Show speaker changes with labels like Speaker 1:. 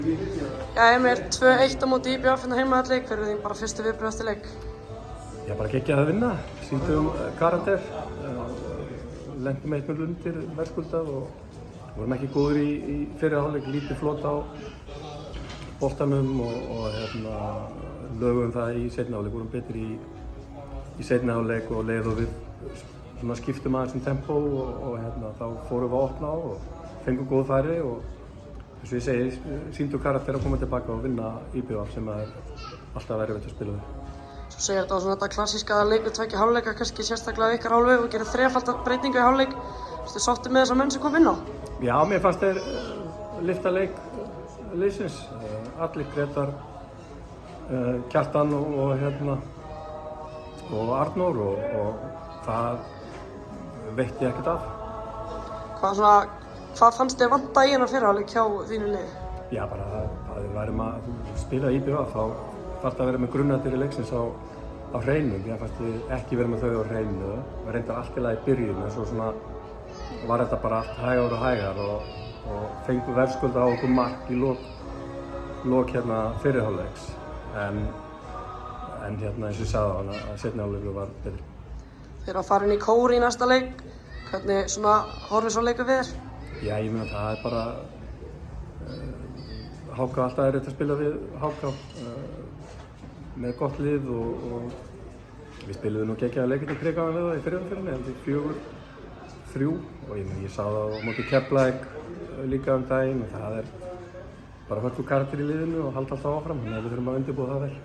Speaker 1: Já, Emil, 2-1 á móti IBF hérna heimavelli. Hver þín bara fyrstu viðbrögð eftir leik?
Speaker 2: Já, bara geggjað að vinna. Sýndum karakter, lentum 1-0 undir verðskuldað og vorum ekki góðir í fyrri hálfleik, lítið flot á boltanum og lögum það í seinni hálfleik, vorum betri í seinni hálfleik og leið og við skiptum aðeins tempo og þá fórum við að opna á og fengum góð færi og eins og ég segi, sýndum karakter að koma tilbaka og vinna IBF sem er alltaf erfitt að spila við.
Speaker 1: Svo segir þetta á svona þetta klassíska leikur tveggja hálfleika, kannski sérstaklega ykkar hálfleik og gerir þrefalda breytingu í hálfleik. Ertu sáttur með þessa menn sem kom inn á?
Speaker 2: Já, mér fannst þeir lyfta leik liðsins. Allir Gretar, Kjartan og Arnór og það veitti ekkert af.
Speaker 1: Hvað fannst þér vanta í hennar fyrri hálfleik hjá þínu liði?
Speaker 2: Já, bara að við værum að spila IBF þá þarf það að vera með grunnatir í leiksins á hreinu. Mér fannst við ekki vera með þau á hreinu. Við reyndar allt í lagi í byrjun en svo var þetta bara allt hægar og hægar og fengum verðskulda á okkur mark í lok fyrri hálfleiks. En eins og ég sagði á að seinni hálfleikur var betri.
Speaker 1: Þeir eru að fara inn í kór í næsta leik. Hvernig horfir svo leikur við þér?
Speaker 2: Já, ég meina það er bara HK alltaf erfitt að spila við HK með gott lið og við spiluðum nú geggjaða leikinn í Krikanum við það í fyrri umferðinni, 4-3 og ég sá það á móti Keflavík líka daginn og það er bara hörku karakter í liðinu og halda alltaf áfram, þannig að við þurfum að undirbúa það vel.